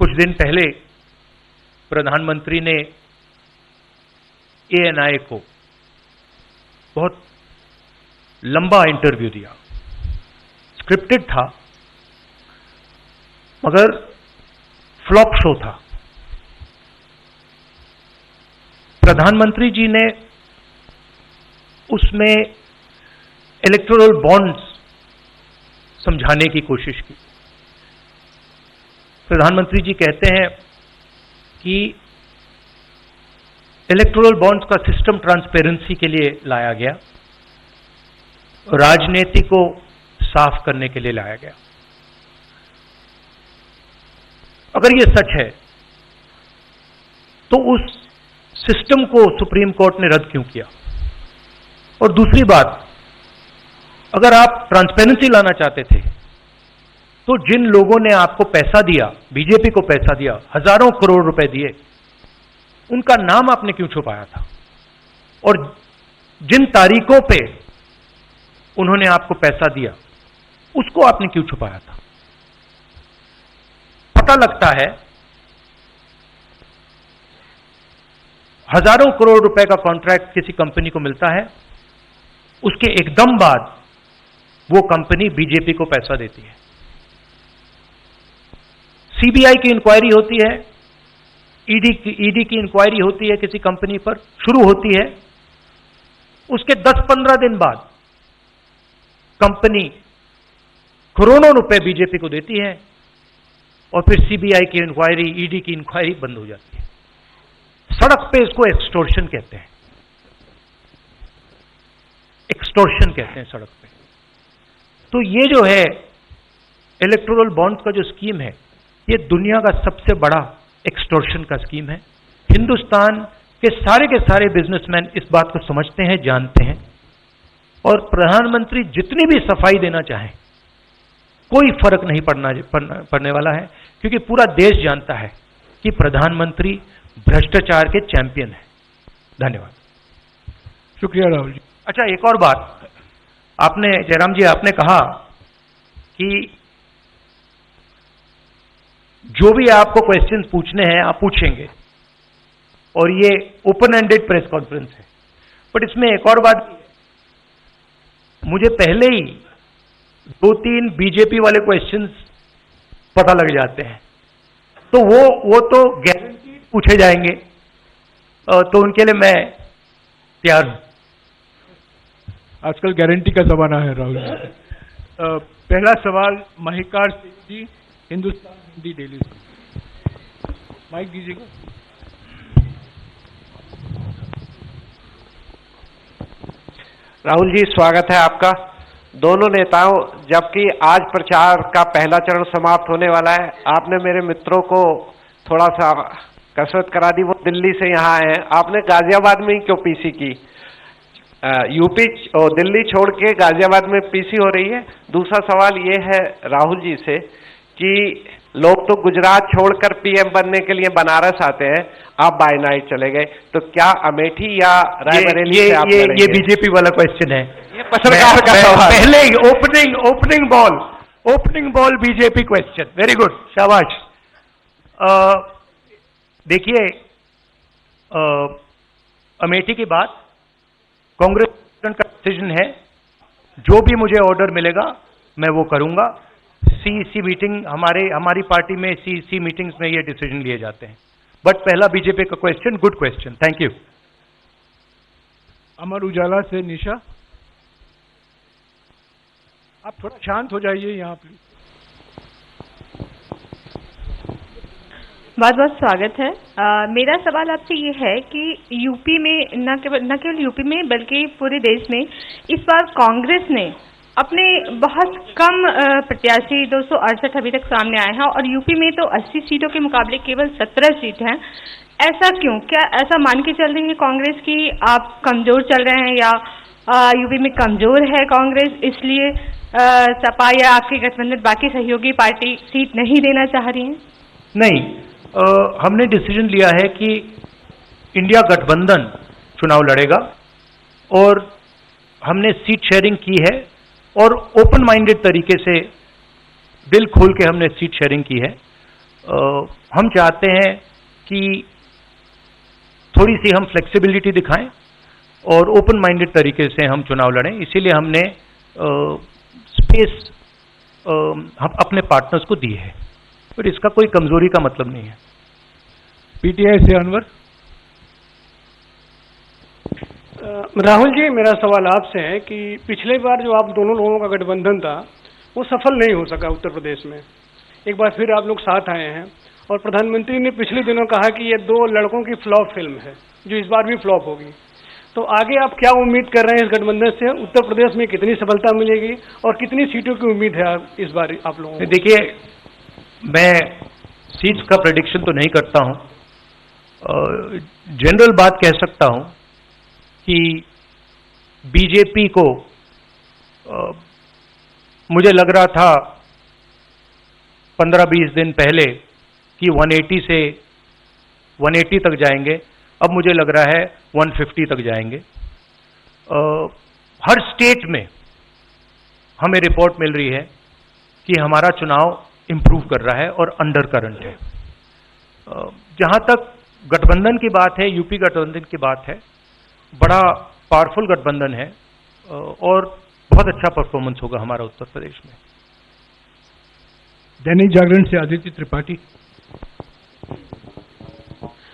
कुछ दिन पहले प्रधानमंत्री ने ANI को बहुत लंबा इंटरव्यू दिया। स्क्रिप्टेड था मगर फ्लॉप शो था। प्रधानमंत्री जी ने उसमें इलेक्टोरल बॉन्ड्स समझाने की कोशिश की। प्रधानमंत्री जी कहते हैं कि इलेक्टोरल बॉन्ड्स का सिस्टम ट्रांसपेरेंसी के लिए लाया गया, राजनीति को साफ करने के लिए लाया गया। अगर ये सच है तो उस सिस्टम को सुप्रीम कोर्ट ने रद्द क्यों किया? और दूसरी बात, अगर आप ट्रांसपेरेंसी लाना चाहते थे तो जिन लोगों ने आपको पैसा दिया, बीजेपी को पैसा दिया, हजारों करोड़ रुपए दिए, उनका नाम आपने क्यों छुपाया था? और जिन तारीखों पे उन्होंने आपको पैसा दिया उसको आपने क्यों छुपाया था? पता लगता है हजारों करोड़ रुपए का कॉन्ट्रैक्ट किसी कंपनी को मिलता है, उसके एकदम बाद वो कंपनी बीजेपी को पैसा देती है। सीबीआई की इंक्वायरी होती है, ईडी की इंक्वायरी होती है, किसी कंपनी पर शुरू होती है, उसके 10-15 दिन बाद कंपनी करोड़ों रुपए बीजेपी को देती है और फिर सीबीआई की इंक्वायरी, ईडी की इंक्वायरी बंद हो जाती है। सड़क पे इसको एक्सटॉर्शन कहते हैं, एक्सटॉर्शन कहते हैं सड़क पे। तो ये जो है इलेक्टोरल बॉन्ड्स का जो स्कीम है, ये दुनिया का सबसे बड़ा एक्सटॉर्शन का स्कीम है। हिंदुस्तान के सारे बिजनेसमैन इस बात को समझते हैं, जानते हैं, और प्रधानमंत्री जितनी भी सफाई देना चाहें कोई फर्क नहीं पड़ने वाला है, क्योंकि पूरा देश जानता है कि प्रधानमंत्री भ्रष्टाचार के चैंपियन है। धन्यवाद। शुक्रिया राहुल जी। अच्छा, एक और बात, आपने जयराम जी आपने कहा कि जो भी आपको क्वेश्चंस पूछने हैं आप पूछेंगे और ये ओपन एंडेड प्रेस कॉन्फ्रेंस है। बट इसमें एक और बात, मुझे पहले ही 2-3 बीजेपी वाले क्वेश्चंस पता लग जाते हैं, तो वो तो गारंटी पूछे जाएंगे, तो उनके लिए मैं तैयार हूं। आजकल गारंटी का जमाना है राहुल जी। पहला सवाल महिकार सिंह जी, हिंदुस्तान हिंदी डेली से। माइक दीजिएगा। राहुल जी, स्वागत है आपका। दोनों नेताओं, जबकि आज प्रचार का पहला चरण समाप्त होने वाला है, आपने मेरे मित्रों को थोड़ा सा कसरत करा दी, वो दिल्ली से यहाँ आए हैं। आपने गाजियाबाद में ही क्यों पीसी की? यूपी और दिल्ली छोड़ के गाजियाबाद में पीसी हो रही है। दूसरा सवाल ये है राहुल जी से कि लोग तो गुजरात छोड़कर पीएम बनने के लिए बनारस आते हैं, आप बाय नाइट चले गए, तो क्या अमेठी या रायबरेली से आप लड़ेंगे? ये बीजेपी वाला क्वेश्चन है, ये पत्रकार का सवाल। पहले ही opening ball BJP question. Very good, शाबाश। देखिए, अमेठी की बात कांग्रेस का डिसीजन है, जो भी मुझे ऑर्डर मिलेगा मैं वो करूंगा। सीईसी मीटिंग, हमारी पार्टी में सीईसी मीटिंग्स में ये डिसीजन लिए जाते हैं। बट पहला बीजेपी का question, good question, thank you. Amar Ujala से निशा, आप थोड़ा शांत हो जाइए यहाँ प्लीज। बहुत बहुत स्वागत है। मेरा सवाल आपसे ये है कि यूपी में न केवल यूपी में बल्कि पूरे देश में इस बार कांग्रेस ने अपने बहुत कम प्रत्याशी 268 अभी तक सामने आए हैं, और यूपी में तो 80 सीटों के मुकाबले केवल 17 सीट हैं। ऐसा क्यों? क्या ऐसा मान के चल रही है कांग्रेस की आप कमजोर चल रहे हैं, या यूपी में कमजोर है कांग्रेस इसलिए सपा या आपके गठबंधन बाकी सहयोगी पार्टी सीट नहीं देना चाह रही है? नहीं, हमने डिसीजन लिया है कि इंडिया गठबंधन चुनाव लड़ेगा और हमने सीट शेयरिंग की है और ओपन माइंडेड तरीके से दिल खोल के हमने सीट शेयरिंग की है। हम चाहते हैं कि थोड़ी सी हम फ्लेक्सिबिलिटी दिखाएं और ओपन माइंडेड तरीके से हम चुनाव लड़ें। इसीलिए हमने स्पेस हम अपने पार्टनर्स को दी है, पर इसका कोई कमजोरी का मतलब नहीं है। पीटीआई से अनवर। राहुल जी, मेरा सवाल आपसे है कि पिछले बार जो आप दोनों लोगों का गठबंधन था वो सफल नहीं हो सका उत्तर प्रदेश में। एक बार फिर आप लोग साथ आए हैं और प्रधानमंत्री ने पिछले दिनों कहा कि ये दो लड़कों की फ्लॉप फिल्म है जो इस बार भी फ्लॉप होगी। तो आगे आप क्या उम्मीद कर रहे हैं इस गठबंधन से? उत्तर प्रदेश में कितनी सफलता मिलेगी और कितनी सीटों की उम्मीद है इस बार आप लोगों को? देखिए, मैं सीट्स का प्रेडिक्शन तो नहीं करता हूं, जनरल बात कह सकता हूं कि बीजेपी को मुझे लग रहा था 15-20 दिन पहले कि 180 से 180 तक जाएंगे, अब मुझे लग रहा है 150 तक जाएंगे। हर स्टेट में हमें रिपोर्ट मिल रही है कि हमारा चुनाव इंप्रूव कर रहा है और अंडर करंट है। जहां तक गठबंधन की बात है, यूपी गठबंधन की बात है, बड़ा पावरफुल गठबंधन है और बहुत अच्छा परफॉर्मेंस होगा हमारा उत्तर प्रदेश में। दैनिक जागरण से आदित्य त्रिपाठी।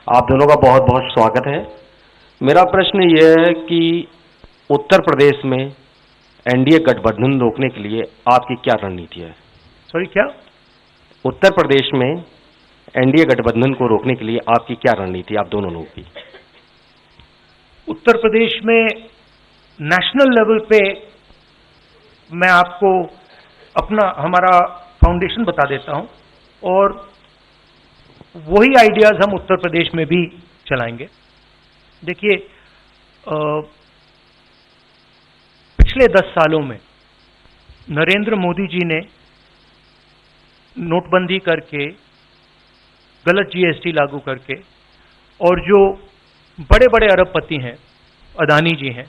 आप दोनों का बहुत बहुत स्वागत है। मेरा प्रश्न यह है कि उत्तर प्रदेश में एनडीए गठबंधन रोकने के लिए आपकी क्या रणनीति है? सॉरी, क्या? उत्तर प्रदेश में एनडीए गठबंधन को रोकने के लिए आपकी क्या रणनीति आप दोनों लोगों की? उत्तर प्रदेश में नेशनल लेवल पे मैं आपको हमारा फाउंडेशन बता देता हूं और वही आइडियाज हम उत्तर प्रदेश में भी चलाएंगे। देखिए, पिछले 10 सालों में नरेंद्र मोदी जी ने नोटबंदी करके, गलत जीएसटी लागू करके, और जो बड़े बड़े अरबपति हैं, अदानी जी हैं,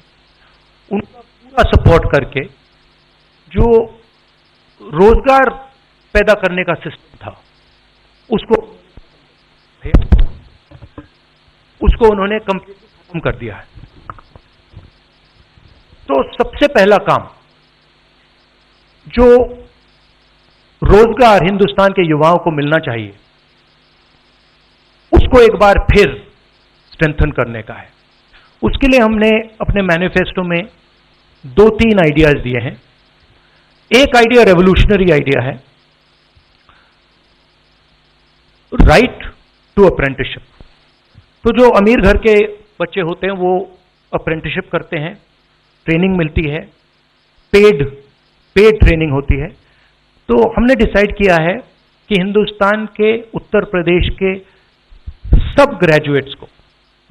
उनका पूरा सपोर्ट करके जो रोजगार पैदा करने का सिस्टम था उसको उन्होंने कंप्लीटली खत्म कर दिया है। तो सबसे पहला काम जो रोजगार हिंदुस्तान के युवाओं को मिलना चाहिए उसको एक बार फिर स्ट्रेंथन करने का है। उसके लिए हमने अपने मैनिफेस्टो में 2-3 आइडियाज दिए हैं। एक आइडिया रेवोल्यूशनरी आइडिया है, राइट टू अप्रेंटिसशिप। तो जो अमीर घर के बच्चे होते हैं वो अप्रेंटिसशिप करते हैं, ट्रेनिंग मिलती है, पेड ट्रेनिंग होती है। तो हमने डिसाइड किया है कि हिंदुस्तान के उत्तर प्रदेश के सब ग्रेजुएट्स को,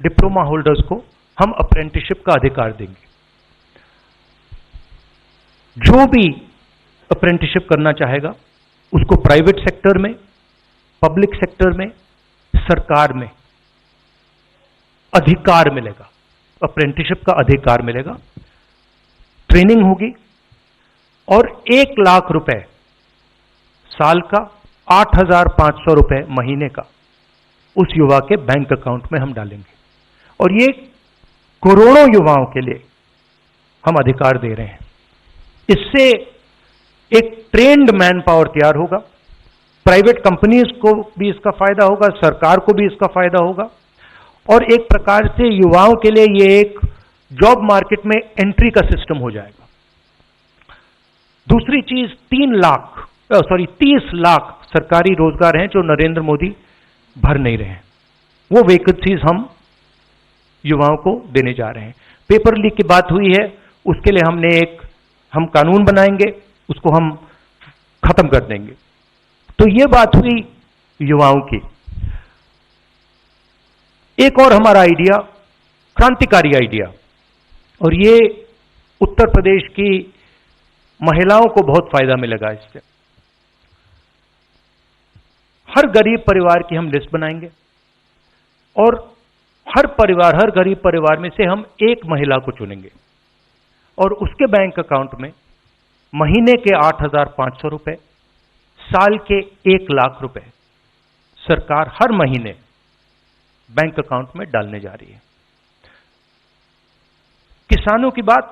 डिप्लोमा होल्डर्स को हम अप्रेंटिसशिप का अधिकार देंगे। जो भी अप्रेंटिसशिप करना चाहेगा उसको प्राइवेट सेक्टर में, पब्लिक सेक्टर में, सरकार में अधिकार मिलेगा, अप्रेंटिसशिप का अधिकार मिलेगा, ट्रेनिंग होगी और 1 लाख रुपए साल का, 8,500 रुपए महीने का उस युवा के बैंक अकाउंट में हम डालेंगे। और ये करोड़ों युवाओं के लिए हम अधिकार दे रहे हैं। इससे एक ट्रेन्ड मैन पावर तैयार होगा, प्राइवेट कंपनीज को भी इसका फायदा होगा, सरकार को भी इसका फायदा होगा, और एक प्रकार से युवाओं के लिए ये एक जॉब मार्केट में एंट्री का सिस्टम हो जाएगा। दूसरी चीज, 30 लाख सरकारी रोजगार हैं जो नरेंद्र मोदी भर नहीं रहे हैं, वो वैकेंसीज हम युवाओं को देने जा रहे हैं। पेपर लीक की बात हुई है, उसके लिए हम कानून बनाएंगे, उसको हम खत्म कर देंगे। तो ये बात हुई युवाओं की। एक और हमारा आइडिया, क्रांतिकारी आइडिया, और ये उत्तर प्रदेश की महिलाओं को बहुत फायदा मिलेगा इससे। हर गरीब परिवार की हम लिस्ट बनाएंगे और हर गरीब परिवार में से हम एक महिला को चुनेंगे और उसके बैंक अकाउंट में महीने के 8,500 रुपए, साल के 1 लाख रुपए सरकार हर महीने बैंक अकाउंट में डालने जा रही है। किसानों की बात,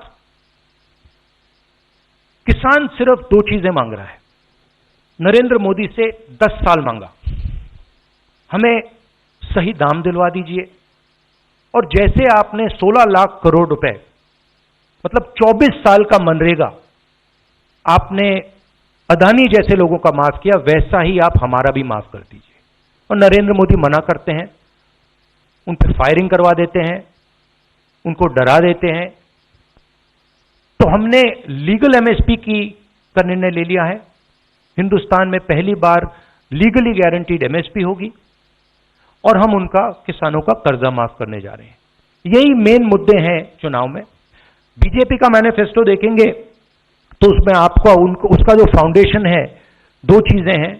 किसान सिर्फ 2 चीजें मांग रहा है। नरेंद्र मोदी से 10 साल मांगा, हमें सही दाम दिलवा दीजिए, और जैसे आपने 16 लाख करोड़ रुपए, मतलब 24 साल का मनरेगा आपने अदानी जैसे लोगों का माफ किया, वैसा ही आप हमारा भी माफ कर दीजिए। और नरेंद्र मोदी मना करते हैं, उन पर फायरिंग करवा देते हैं, उनको डरा देते हैं। तो हमने लीगल एमएसपी का निर्णय ले लिया है। हिंदुस्तान में पहली बार लीगली गारंटीड एमएसपी होगी, और हम उनका, किसानों का कर्जा माफ करने जा रहे हैं। यही मेन मुद्दे हैं चुनाव में। बीजेपी का मैनिफेस्टो देखेंगे तो उसमें आपको उसका जो फाउंडेशन है, 2 चीजें हैं।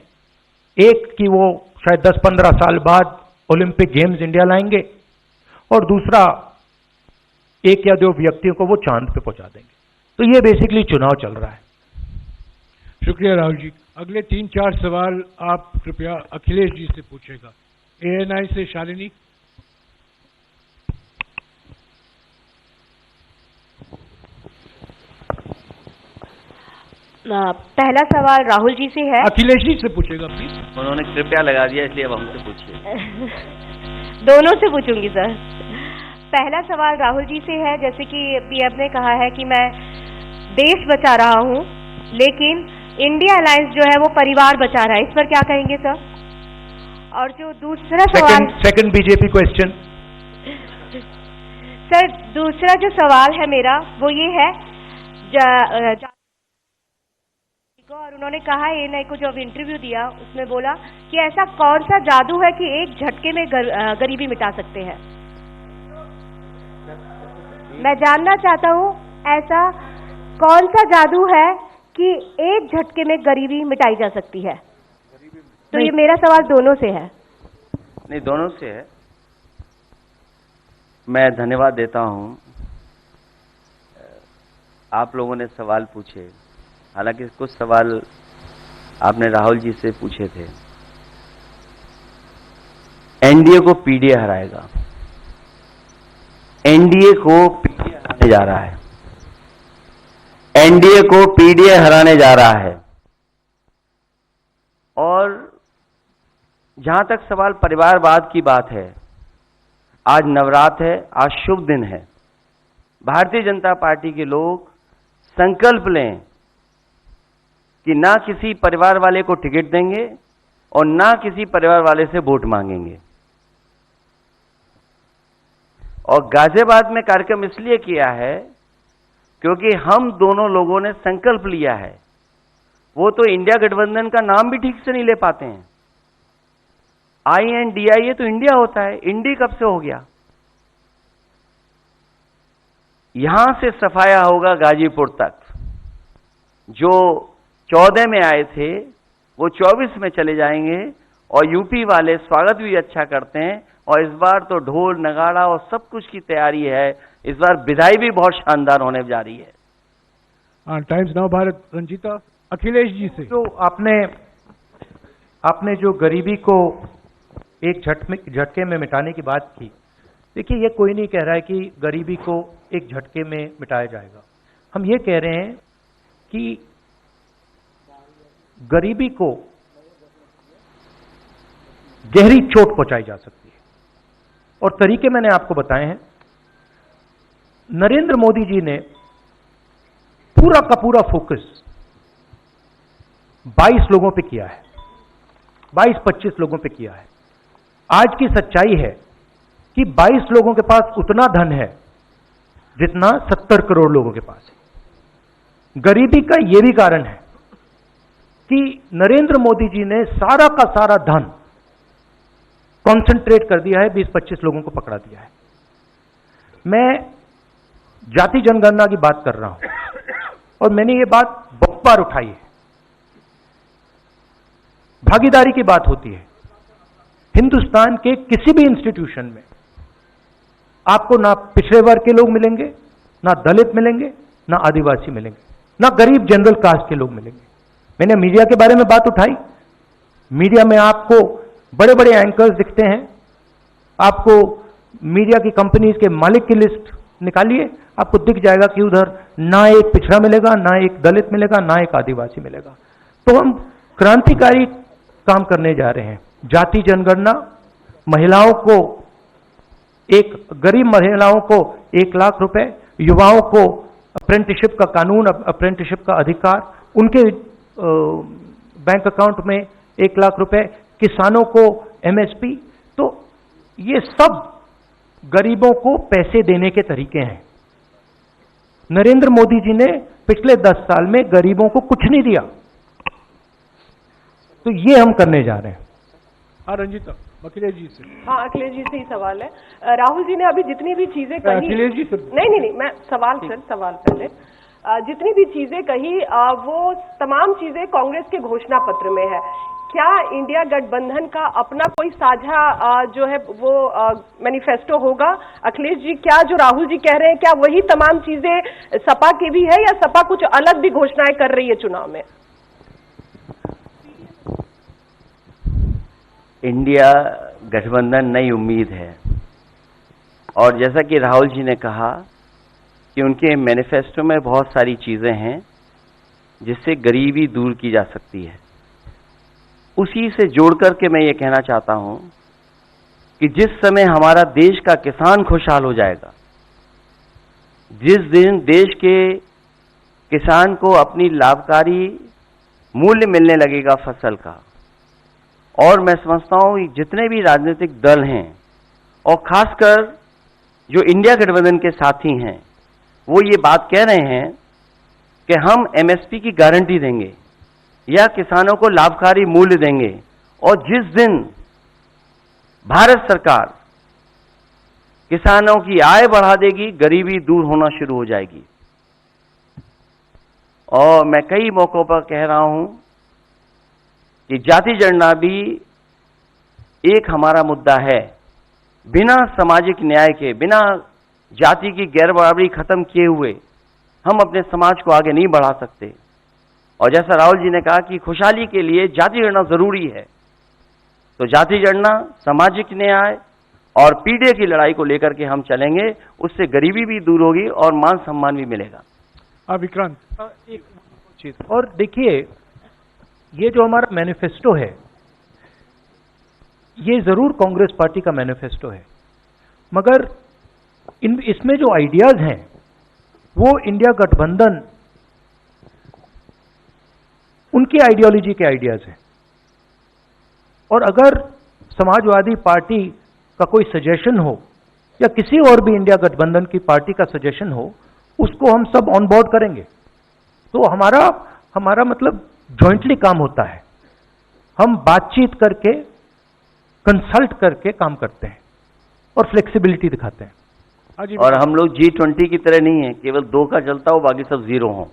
एक कि वो शायद 10-15 साल बाद ओलंपिक गेम्स इंडिया लाएंगे, और दूसरा 1 या 2 व्यक्तियों को वो चांद पे पहुंचा देंगे। तो ये बेसिकली चुनाव चल रहा है। शुक्रिया राहुल जी। अगले 3-4 सवाल आप कृपया अखिलेश जी से पूछेगा। एएनआई से शालिनी। पहला सवाल राहुल जी से है। अखिलेश जी से पूछेगा प्लीज। उन्होंने कृपया लगा दिया, इसलिए अब हमसे पूछिए। दोनों से पूछूंगी सर। पहला सवाल राहुल जी से है, जैसे कि पीएम ने कहा है कि मैं देश बचा रहा हूं, लेकिन इंडिया अलायंस जो है वो परिवार बचा रहा है, इस पर क्या कहेंगे सर? और जो दूसरा सवाल, सेकंड बीजेपी क्वेश्चन। सर दूसरा जो सवाल है मेरा वो ये है, और उन्होंने कहा एएनआई को जब इंटरव्यू दिया उसमें बोला कि ऐसा कौन सा जादू है कि एक झटके में गरीबी मिटा सकते हैं। मैं जानना चाहता हूँ ऐसा कौन सा जादू है कि एक झटके में गरीबी मिटाई जा सकती है। तो ये मेरा सवाल दोनों से है। नहीं, दोनों से है। मैं धन्यवाद देता हूं, आप लोगों ने सवाल पूछे। हालांकि कुछ सवाल आपने राहुल जी से पूछे थे। एनडीए को पीडीए हराएगा, एनडीए को पीडीए हराने जा रहा है, एनडीए को पीडीए हराने जा रहा है। और जहां तक सवाल परिवारवाद की बात है, आज नवरात्र है, आज शुभ दिन है। भारतीय जनता पार्टी के लोग संकल्प लें कि ना किसी परिवार वाले को टिकट देंगे और ना किसी परिवार वाले से वोट मांगेंगे। और गाजियाबाद में कार्यक्रम इसलिए किया है क्योंकि हम दोनों लोगों ने संकल्प लिया है। वो तो इंडिया गठबंधन का नाम भी ठीक से नहीं ले पाते हैं। INDIA तो इंडिया होता है, इंडी कब से हो गया? यहां से सफाया होगा गाजीपुर तक। जो 14 में आए थे वो 24 में चले जाएंगे, और यूपी वाले स्वागत भी अच्छा करते हैं। और इस बार तो ढोल नगाड़ा और सब कुछ की तैयारी है। इस बार विदाई भी बहुत शानदार होने जा रही है। हाँ, टाइम्स नाउ भारत। रंजीता, अखिलेश जी से। तो आपने जो गरीबी को एक झटके में मिटाने की बात की, देखिए ये कोई नहीं कह रहा है कि गरीबी को एक झटके में मिटाया जाएगा। हम ये कह रहे हैं कि गरीबी को गहरी चोट पहुंचाई जा सकती है, और तरीके मैंने आपको बताए हैं। नरेंद्र मोदी जी ने पूरा का पूरा फोकस 22 लोगों पे किया है, 22-25 लोगों पे किया है। आज की सच्चाई है कि 22 लोगों के पास उतना धन है जितना 70 करोड़ लोगों के पास है। गरीबी का यह भी कारण है कि नरेंद्र मोदी जी ने सारा का सारा धन कॉन्सेंट्रेट कर दिया है, 20-25 लोगों को पकड़ा दिया है। मैं जाति जनगणना की बात कर रहा हूं, और मैंने ये बात बहुत बार उठाई है। भागीदारी की बात होती है। हिंदुस्तान के किसी भी इंस्टीट्यूशन में आपको ना पिछड़े वर्ग के लोग मिलेंगे, ना दलित मिलेंगे, ना आदिवासी मिलेंगे, ना गरीब जनरल कास्ट के लोग मिलेंगे। मैंने मीडिया के बारे में बात उठाई। मीडिया में आपको बड़े बड़े एंकर्स दिखते हैं, आपको मीडिया की कंपनीज के मालिक की लिस्ट निकालिए, आपको दिख जाएगा कि उधर ना एक पिछड़ा मिलेगा, ना एक दलित मिलेगा, ना एक आदिवासी मिलेगा। तो हम क्रांतिकारी काम करने जा रहे हैं। जाति जनगणना, महिलाओं को, एक गरीब महिलाओं को 1 लाख रुपए, युवाओं को अप्रेंटिसशिप का कानून, अप्रेंटिसशिप का अधिकार, उनके बैंक अकाउंट में 1 लाख रुपए, किसानों को एमएसपी। तो ये सब गरीबों को पैसे देने के तरीके हैं। नरेंद्र मोदी जी ने पिछले 10 साल में गरीबों को कुछ नहीं दिया, तो ये हम करने जा रहे हैं। हाँ रंजीता, अखिलेश जी से। हाँ, अखिलेश जी से ही सवाल है। राहुल जी ने अभी जितनी भी चीजें कही, अखिलेश जी से नहीं, मैं सवाल पहले जितनी भी चीजें कही वो तमाम चीजें कांग्रेस के घोषणा पत्र में है। क्या इंडिया गठबंधन का अपना कोई साझा जो है वो मैनिफेस्टो होगा? अखिलेश जी, क्या जो राहुल जी कह रहे हैं क्या वही तमाम चीजें सपा की भी है, या सपा कुछ अलग भी घोषणाएं कर रही है चुनाव में? इंडिया गठबंधन नई उम्मीद है, और जैसा कि राहुल जी ने कहा कि उनके मैनिफेस्टो में बहुत सारी चीजें हैं जिससे गरीबी दूर की जा सकती है। उसी से जोड़ करके मैं ये कहना चाहता हूं कि जिस समय हमारा देश का किसान खुशहाल हो जाएगा, जिस दिन देश के किसान को अपनी लाभकारी मूल्य मिलने लगेगा फसल का, और मैं समझता हूं जितने भी राजनीतिक दल हैं और खासकर जो इंडिया गठबंधन के साथी हैं, वो ये बात कह रहे हैं कि हम एमएसपी की गारंटी देंगे या किसानों को लाभकारी मूल्य देंगे, और जिस दिन भारत सरकार किसानों की आय बढ़ा देगी, गरीबी दूर होना शुरू हो जाएगी। और मैं कई मौकों पर कह रहा हूं कि जाति जनगणना भी एक हमारा मुद्दा है। बिना सामाजिक न्याय के, बिना जाति की गैर बराबरी खत्म किए हुए हम अपने समाज को आगे नहीं बढ़ा सकते। और जैसा राहुल जी ने कहा कि खुशहाली के लिए जाति जनगणना जरूरी है, तो जाति जनगणना, सामाजिक न्याय और पीढ़ी की लड़ाई को लेकर के हम चलेंगे, उससे गरीबी भी दूर होगी और मान सम्मान भी मिलेगा। विक्रांत, एक चीज और देखिए, ये जो हमारा मैनिफेस्टो है, ये जरूर कांग्रेस पार्टी का मैनिफेस्टो है, मगर इसमें जो आइडियाज हैं वो इंडिया गठबंधन उनकी आइडियोलॉजी के आइडियाज हैं। और अगर समाजवादी पार्टी का कोई सजेशन हो या किसी और भी इंडिया गठबंधन की पार्टी का सजेशन हो, उसको हम सब ऑन बोर्ड करेंगे। तो हमारा मतलब जॉइंटली काम होता है, हम बातचीत करके, कंसल्ट करके काम करते हैं और फ्लेक्सिबिलिटी दिखाते हैं। और हम लोग G20 की तरह नहीं है, केवल 2 का चलता हो, बाकी सब 0 हो।